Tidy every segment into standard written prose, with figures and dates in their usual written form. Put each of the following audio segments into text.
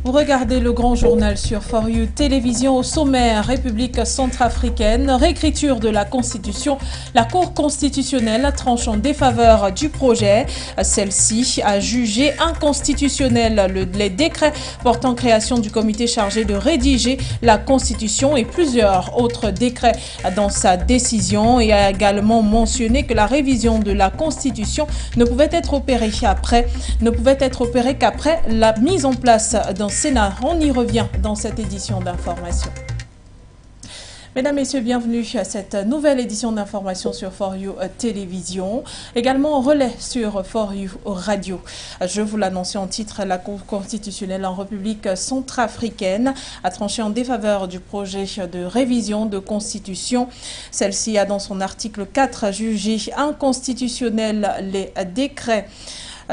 Vous regardez le grand journal sur For You Télévision. Au sommaire, République centrafricaine, réécriture de la Constitution. La Cour constitutionnelle tranche en défaveur du projet. Celle-ci a jugé inconstitutionnel les décrets portant création du comité chargé de rédiger la Constitution et plusieurs autres décrets dans sa décision, et a également mentionné que la révision de la Constitution ne pouvait être opérée qu'après la mise en place d'un Sénat. On y revient dans cette édition d'information. Mesdames, Messieurs, bienvenue à cette nouvelle édition d'information sur For You Télévision, également en relais sur For You Radio. Je vous l'annonçais en titre, la Cour constitutionnelle en République centrafricaine a tranché en défaveur du projet de révision de Constitution. Celle-ci a dans son article 4 jugé inconstitutionnel les décrets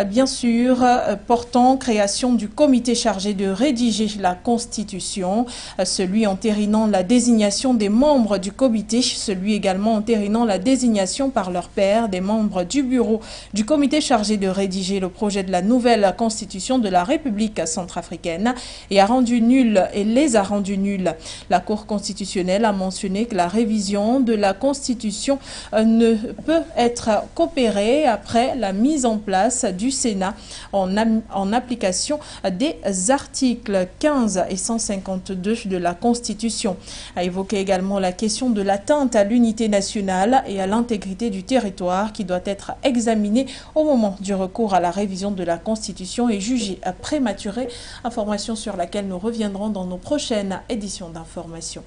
bien sûr, portant création du comité chargé de rédiger la Constitution, celui entérinant la désignation des membres du comité, celui également entérinant la désignation par leur pairs des membres du bureau du comité chargé de rédiger le projet de la nouvelle Constitution de la République centrafricaine, et les a rendus nuls. La Cour constitutionnelle a mentionné que la révision de la Constitution ne peut être qu'opérée après la mise en place du Sénat en application des articles 15 et 152 de la Constitution. A évoqué également la question de l'atteinte à l'unité nationale et à l'intégrité du territoire qui doit être examinée au moment du recours à la révision de la Constitution et jugée prématurée. Information sur laquelle nous reviendrons dans nos prochaines éditions d'information.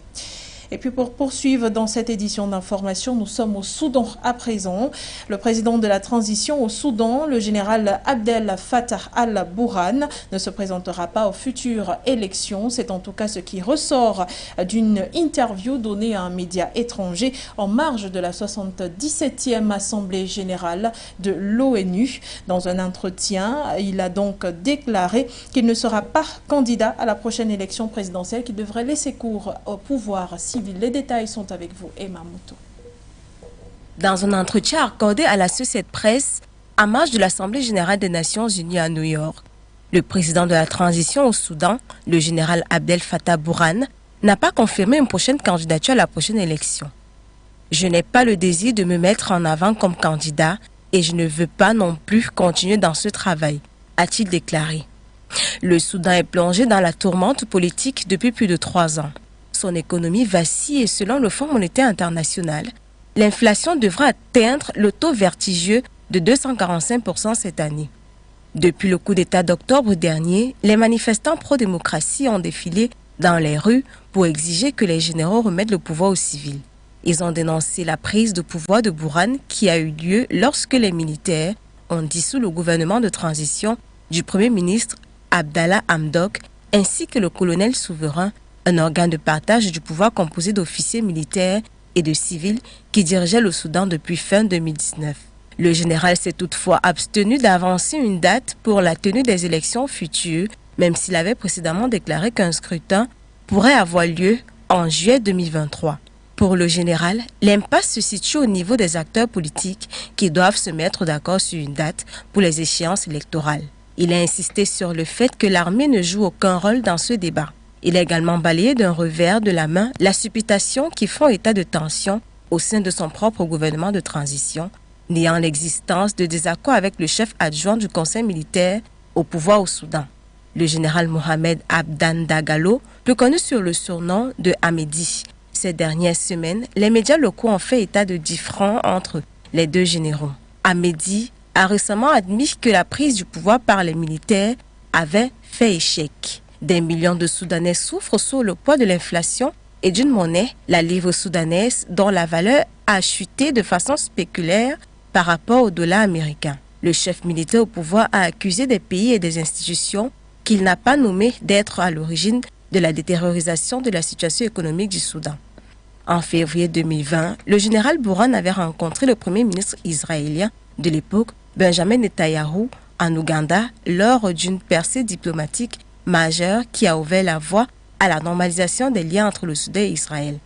Et puis pour poursuivre dans cette édition d'information, nous sommes au Soudan à présent. Le président de la transition au Soudan, le général Abdel Fattah al-Burhan, ne se présentera pas aux futures élections. C'est en tout cas ce qui ressort d'une interview donnée à un média étranger en marge de la 77e Assemblée générale de l'ONU. Dans un entretien, il a donc déclaré qu'il ne sera pas candidat à la prochaine élection présidentielle, qui devrait laisser cours au pouvoir civil. Les détails sont avec vous, Emma Moutou. Dans un entretien accordé à l'Associated Press à marge de l'Assemblée générale des Nations unies à New York, le président de la transition au Soudan, le général Abdel Fattah Burhan, n'a pas confirmé une prochaine candidature à la prochaine élection. « Je n'ai pas le désir de me mettre en avant comme candidat et je ne veux pas non plus continuer dans ce travail », a-t-il déclaré. Le Soudan est plongé dans la tourmente politique depuis plus de 3 ans. Son économie vacille et selon le Fonds monétaire international, l'inflation devra atteindre le taux vertigieux de 245% cette année. Depuis le coup d'État d'octobre dernier, les manifestants pro-démocratie ont défilé dans les rues pour exiger que les généraux remettent le pouvoir aux civils. Ils ont dénoncé la prise de pouvoir de Burhan qui a eu lieu lorsque les militaires ont dissous le gouvernement de transition du Premier ministre Abdallah Hamdok ainsi que le colonel souverain, un organe de partage du pouvoir composé d'officiers militaires et de civils qui dirigeait le Soudan depuis fin 2019. Le général s'est toutefois abstenu d'avancer une date pour la tenue des élections futures, même s'il avait précédemment déclaré qu'un scrutin pourrait avoir lieu en juillet 2023. Pour le général, l'impasse se situe au niveau des acteurs politiques qui doivent se mettre d'accord sur une date pour les échéances électorales. Il a insisté sur le fait que l'armée ne joue aucun rôle dans ce débat. Il a également balayé d'un revers de la main la supputation qui font état de tension au sein de son propre gouvernement de transition, niant l'existence de désaccords avec le chef adjoint du conseil militaire au pouvoir au Soudan, le général Mohamed Abdan Dagalo, plus connu sur le surnom de Hamedi. Ces dernières semaines, les médias locaux ont fait état de différends entre les deux généraux. Hamedi a récemment admis que la prise du pouvoir par les militaires avait fait échec. Des millions de Soudanais souffrent sous le poids de l'inflation et d'une monnaie, la livre soudanaise, dont la valeur a chuté de façon spéculaire par rapport au dollar américain. Le chef militaire au pouvoir a accusé des pays et des institutions qu'il n'a pas nommés d'être à l'origine de la détériorisation de la situation économique du Soudan. En février 2020, le général Burhan avait rencontré le premier ministre israélien de l'époque, Benjamin Netanyahu, en Ouganda, lors d'une percée diplomatique majeure qui a ouvert la voie à la normalisation des liens entre le Soudan et Israël.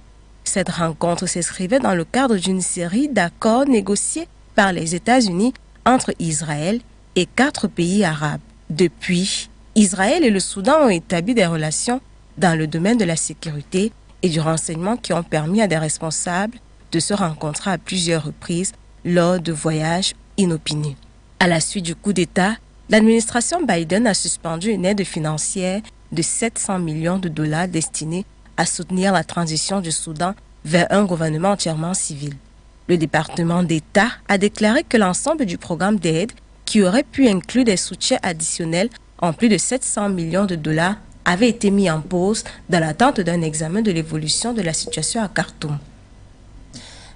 Cette rencontre s'inscrivait dans le cadre d'une série d'accords négociés par les États-Unis entre Israël et 4 pays arabes. Depuis, Israël et le Soudan ont établi des relations dans le domaine de la sécurité et du renseignement qui ont permis à des responsables de se rencontrer à plusieurs reprises lors de voyages inopinés. À la suite du coup d'État, l'administration Biden a suspendu une aide financière de 700 millions de dollars destinée à soutenir la transition du Soudan vers un gouvernement entièrement civil. Le département d'État a déclaré que l'ensemble du programme d'aide, qui aurait pu inclure des soutiens additionnels en plus de 700 millions de dollars, avait été mis en pause dans l'attente d'un examen de l'évolution de la situation à Khartoum.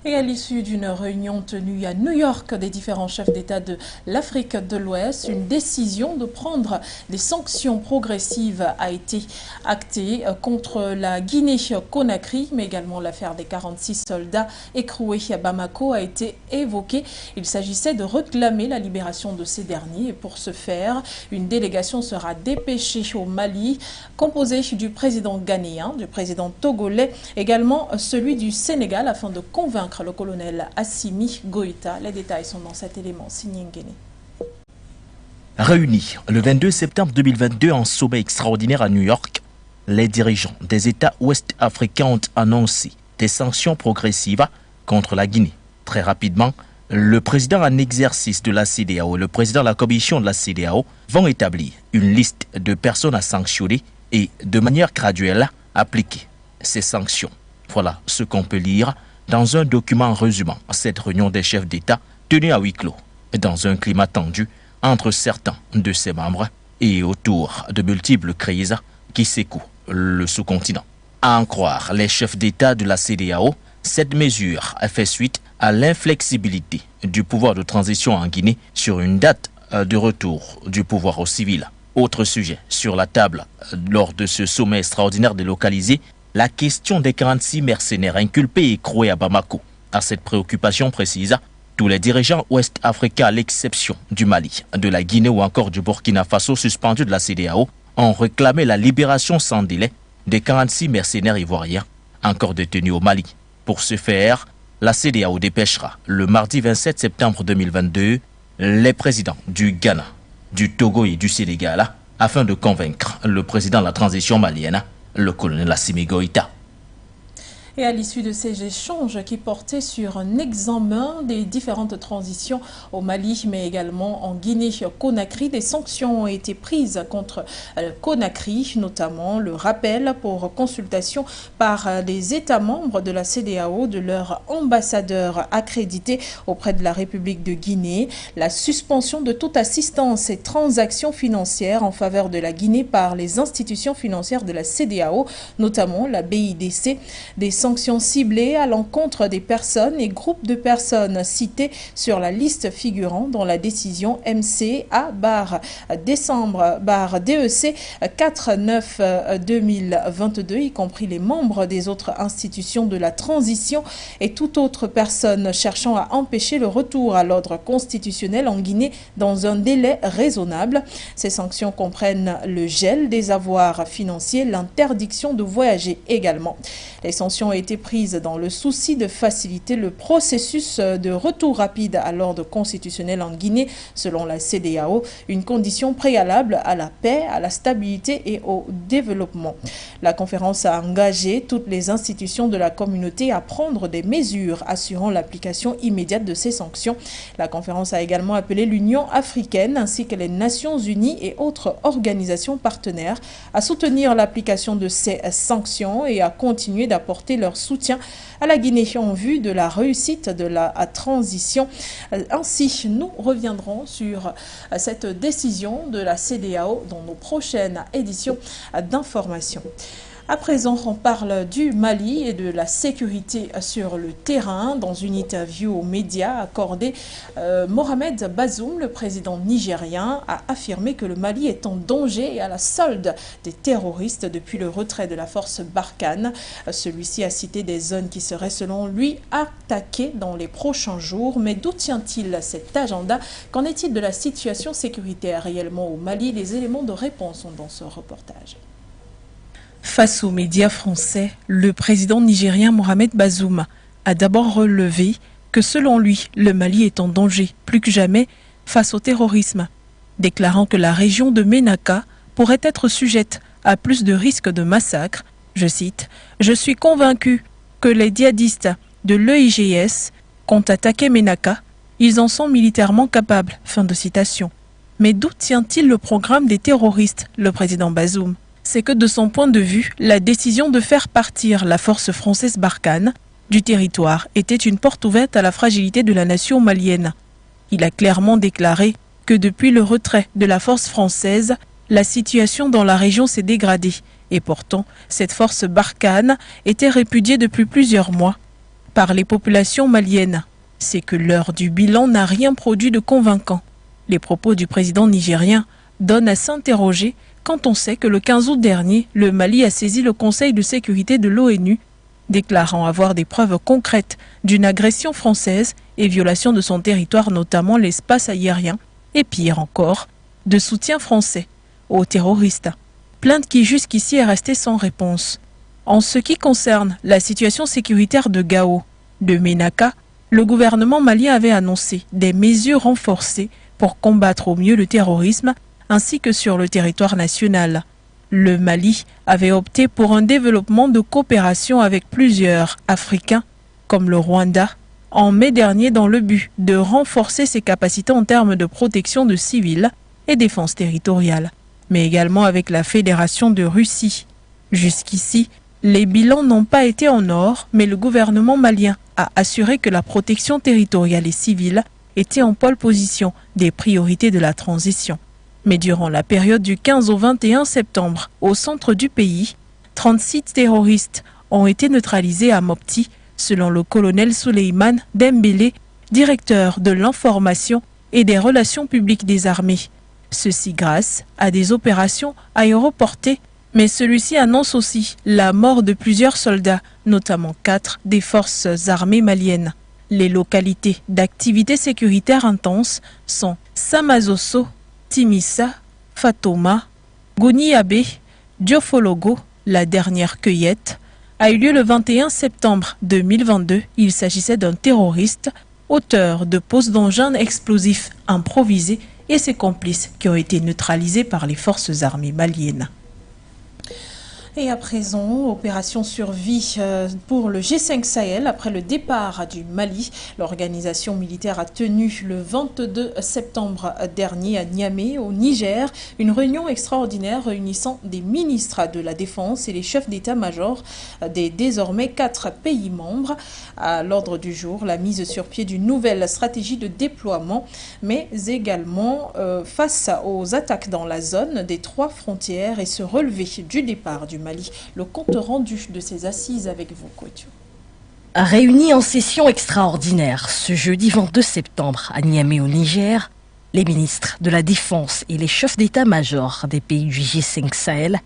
Et à l'issue d'une réunion tenue à New York des différents chefs d'État de l'Afrique de l'Ouest, une décision de prendre des sanctions progressives a été actée contre la Guinée-Conakry, mais également l'affaire des 46 soldats écroués à Bamako a été évoquée. Il s'agissait de réclamer la libération de ces derniers et pour ce faire, une délégation sera dépêchée au Mali, composée du président ghanéen, du président togolais, également celui du Sénégal, afin de convaincre le colonel Assimi Goïta. Les détails sont dans cet élément signé Nguéné. Réunis le 22 septembre 2022 en sommet extraordinaire à New York, les dirigeants des États ouest-africains ont annoncé des sanctions progressives contre la Guinée. Très rapidement, le président en exercice de la CEDEAO et le président de la commission de la CEDEAO vont établir une liste de personnes à sanctionner et de manière graduelle appliquer ces sanctions. Voilà ce qu'on peut lire dans un document résumant cette réunion des chefs d'État tenue à huis clos, dans un climat tendu entre certains de ses membres et autour de multiples crises qui secouent le sous-continent. À en croire les chefs d'État de la CEDEAO, cette mesure a fait suite à l'inflexibilité du pouvoir de transition en Guinée sur une date de retour du pouvoir au civil. Autre sujet sur la table lors de ce sommet extraordinaire délocalisé, la question des 46 mercenaires inculpés et écroués à Bamako. À cette préoccupation précise, tous les dirigeants ouest-africains, à l'exception du Mali, de la Guinée ou encore du Burkina Faso suspendus de la CEDEAO, ont réclamé la libération sans délai des 46 mercenaires ivoiriens encore détenus au Mali. Pour ce faire, la CEDEAO dépêchera le mardi 27 septembre 2022 les présidents du Ghana, du Togo et du Sénégal afin de convaincre le président de la transition malienne, le colonel Assimi Goïta. Et à l'issue de ces échanges qui portaient sur un examen des différentes transitions au Mali, mais également en Guinée-Conakry, des sanctions ont été prises contre Conakry, notamment le rappel pour consultation par les États membres de la CEDEAO de leur ambassadeur accrédité auprès de la République de Guinée, la suspension de toute assistance et transactions financières en faveur de la Guinée par les institutions financières de la CEDEAO, notamment la BIDC, des sanctions ciblées à l'encontre des personnes et groupes de personnes cités sur la liste figurant dans la décision MCA/décembre/DEC 4-9-2022, y compris les membres des autres institutions de la transition et toute autre personne cherchant à empêcher le retour à l'ordre constitutionnel en Guinée dans un délai raisonnable. Ces sanctions comprennent le gel des avoirs financiers, l'interdiction de voyager également. Les sanctions ont été prises dans le souci de faciliter le processus de retour rapide à l'ordre constitutionnel en Guinée, selon la CEDEAO, une condition préalable à la paix, à la stabilité et au développement. La conférence a engagé toutes les institutions de la communauté à prendre des mesures assurant l'application immédiate de ces sanctions. La conférence a également appelé l'Union africaine ainsi que les Nations unies et autres organisations partenaires à soutenir l'application de ces sanctions et à continuer d'apporter leur soutien à la Guinée en vue de la réussite de la transition. Ainsi, nous reviendrons sur cette décision de la CEDEAO dans nos prochaines éditions d'information. À présent, on parle du Mali et de la sécurité sur le terrain. Dans une interview aux médias accordée, Mohamed Bazoum, le président nigérien, a affirmé que le Mali est en danger et à la solde des terroristes depuis le retrait de la force Barkhane. Celui-ci a cité des zones qui seraient selon lui attaquées dans les prochains jours. Mais d'où tient-il cet agenda? Qu'en est-il de la situation sécuritaire réellement au Mali? Les éléments de réponse sont dans ce reportage. Face aux médias français, le président nigérien Mohamed Bazoum a d'abord relevé que selon lui, le Mali est en danger plus que jamais face au terrorisme, déclarant que la région de Ménaka pourrait être sujette à plus de risques de massacre. Je cite, « Je suis convaincu que les djihadistes de l'EIGS comptent attaquer Ménaka. Ils en sont militairement capables. » Fin de citation. Mais d'où tient-il le programme des terroristes, le président Bazoum? C'est que de son point de vue, la décision de faire partir la force française Barkhane du territoire était une porte ouverte à la fragilité de la nation malienne. Il a clairement déclaré que depuis le retrait de la force française, la situation dans la région s'est dégradée. Et pourtant, cette force Barkhane était répudiée depuis plusieurs mois par les populations maliennes. C'est que l'heure du bilan n'a rien produit de convaincant. Les propos du président nigérien donnent à s'interroger quand on sait que le 15 août dernier, le Mali a saisi le Conseil de sécurité de l'ONU, déclarant avoir des preuves concrètes d'une agression française et violation de son territoire, notamment l'espace aérien, et pire encore, de soutien français aux terroristes. Plainte qui jusqu'ici est restée sans réponse. En ce qui concerne la situation sécuritaire de Gao, de Ménaka, le gouvernement malien avait annoncé des mesures renforcées pour combattre au mieux le terrorisme ainsi que sur le territoire national. Le Mali avait opté pour un développement de coopération avec plusieurs Africains, comme le Rwanda, en mai dernier dans le but de renforcer ses capacités en termes de protection de civils et défense territoriale, mais également avec la Fédération de Russie. Jusqu'ici, les bilans n'ont pas été en or, mais le gouvernement malien a assuré que la protection territoriale et civile était en pole position des priorités de la transition. Mais durant la période du 15 au 21 septembre, au centre du pays, 36 terroristes ont été neutralisés à Mopti, selon le colonel Souleymane Dembélé, directeur de l'information et des relations publiques des armées. Ceci grâce à des opérations aéroportées, mais celui-ci annonce aussi la mort de plusieurs soldats, notamment 4 des forces armées maliennes. Les localités d'activité sécuritaire intense sont Samazoso, Timissa, Fatoma, Goniabe, Diofologo. La dernière cueillette a eu lieu le 21 septembre 2022. Il s'agissait d'un terroriste, auteur de pose d'engins explosifs improvisés et ses complices qui ont été neutralisés par les forces armées maliennes. Et à présent, opération survie pour le G5 Sahel après le départ du Mali. L'organisation militaire a tenu le 22 septembre dernier à Niamey, au Niger, une réunion extraordinaire réunissant des ministres de la Défense et les chefs d'état-major des désormais 4 pays membres. À l'ordre du jour, la mise sur pied d'une nouvelle stratégie de déploiement, mais également face aux attaques dans la zone des 3 frontières et se relever du départ du Mali. Le compte rendu de ces assises avec vous, Kouetio. Réunis en session extraordinaire ce jeudi 22 septembre à Niamey au Niger, les ministres de la Défense et les chefs d'état-major des pays du G5 Sahel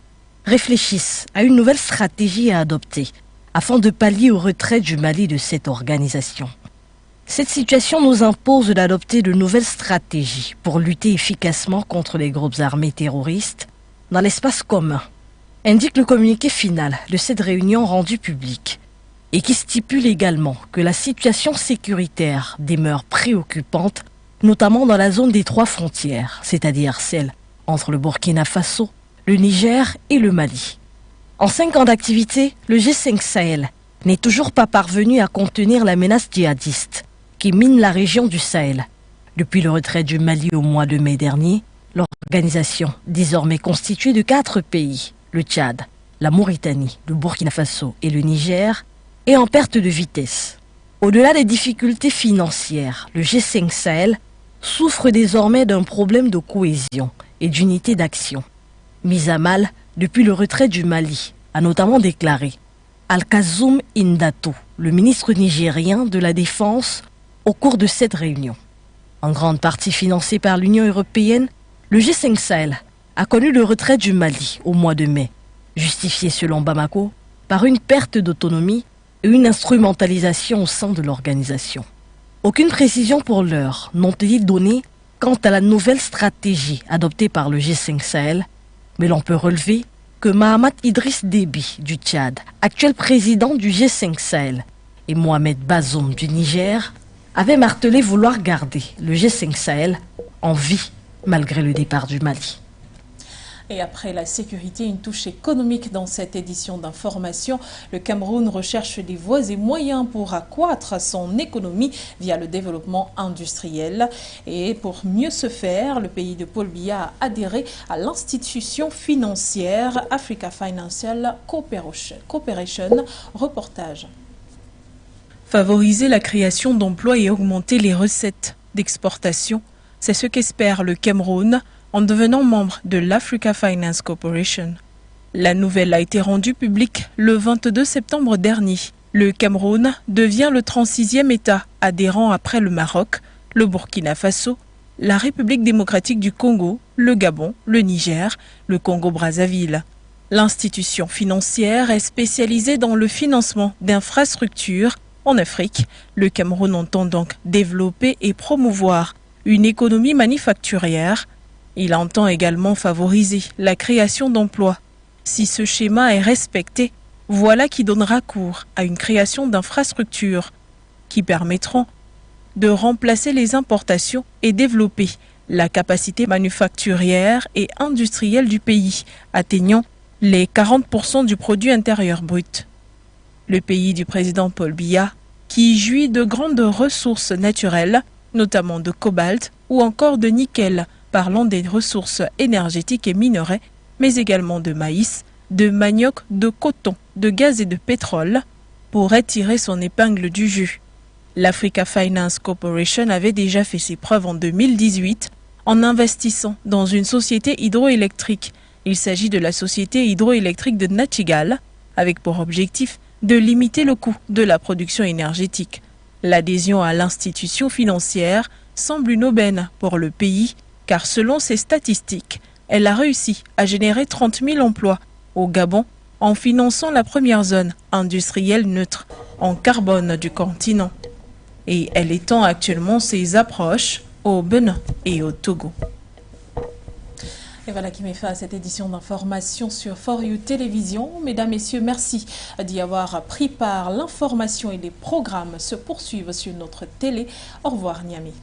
réfléchissent à une nouvelle stratégie à adopter afin de pallier au retrait du Mali de cette organisation. Cette situation nous impose d'adopter de nouvelles stratégies pour lutter efficacement contre les groupes armés terroristes dans l'espace commun, indique le communiqué final de cette réunion rendue publique et qui stipule également que la situation sécuritaire demeure préoccupante, notamment dans la zone des 3 frontières, c'est-à-dire celle entre le Burkina Faso, le Niger et le Mali. En 5 ans d'activité, le G5 Sahel n'est toujours pas parvenu à contenir la menace djihadiste qui mine la région du Sahel. Depuis le retrait du Mali au mois de mai dernier, l'organisation, désormais constituée de 4 pays, le Tchad, la Mauritanie, le Burkina Faso et le Niger, est en perte de vitesse. Au-delà des difficultés financières, le G5 Sahel souffre désormais d'un problème de cohésion et d'unité d'action. Mise à mal depuis le retrait du Mali, a notamment déclaré Al-Kazoum Indato, le ministre nigérien de la Défense, au cours de cette réunion. En grande partie financé par l'Union européenne, le G5 Sahel a connu le retrait du Mali au mois de mai, justifié selon Bamako par une perte d'autonomie et une instrumentalisation au sein de l'organisation. Aucune précision pour l'heure n'ont été données quant à la nouvelle stratégie adoptée par le G5 Sahel, mais l'on peut relever que Mahamat Idriss Déby du Tchad, actuel président du G5 Sahel, et Mohamed Bazoum du Niger, avaient martelé vouloir garder le G5 Sahel en vie malgré le départ du Mali. Et après la sécurité, une touche économique dans cette édition d'information. Le Cameroun recherche des voies et moyens pour accroître son économie via le développement industriel. Et pour mieux se faire, le pays de Paul Biya a adhéré à l'institution financière Africa Financial Cooperation. Reportage. Favoriser la création d'emplois et augmenter les recettes d'exportation, c'est ce qu'espère le Cameroun en devenant membre de l'Africa Finance Corporation. La nouvelle a été rendue publique le 22 septembre dernier. Le Cameroun devient le 36e État adhérent après le Maroc, le Burkina Faso, la République démocratique du Congo, le Gabon, le Niger, le Congo-Brazzaville. L'institution financière est spécialisée dans le financement d'infrastructures en Afrique. Le Cameroun entend donc développer et promouvoir une économie manufacturière. Il entend également favoriser la création d'emplois. Si ce schéma est respecté, voilà qui donnera cours à une création d'infrastructures qui permettront de remplacer les importations et développer la capacité manufacturière et industrielle du pays, atteignant les 40% du produit intérieur brut. Le pays du président Paul Biya, qui jouit de grandes ressources naturelles, notamment de cobalt ou encore de nickel, parlant des ressources énergétiques et minerais, mais également de maïs, de manioc, de coton, de gaz et de pétrole, pourrait tirer son épingle du jeu. L'Africa Finance Corporation avait déjà fait ses preuves en 2018 en investissant dans une société hydroélectrique. Il s'agit de la société hydroélectrique de Nachigal, avec pour objectif de limiter le coût de la production énergétique. L'adhésion à l'institution financière semble une aubaine pour le pays, car selon ses statistiques, elle a réussi à générer 30 000 emplois au Gabon en finançant la première zone industrielle neutre en carbone du continent. Et elle étend actuellement ses approches au Bénin et au Togo. Et voilà qui met fin à cette édition d'information sur For You Télévision. Mesdames, Messieurs, merci d'y avoir pris part. L'information et les programmes se poursuivent sur notre télé. Au revoir, Niamey.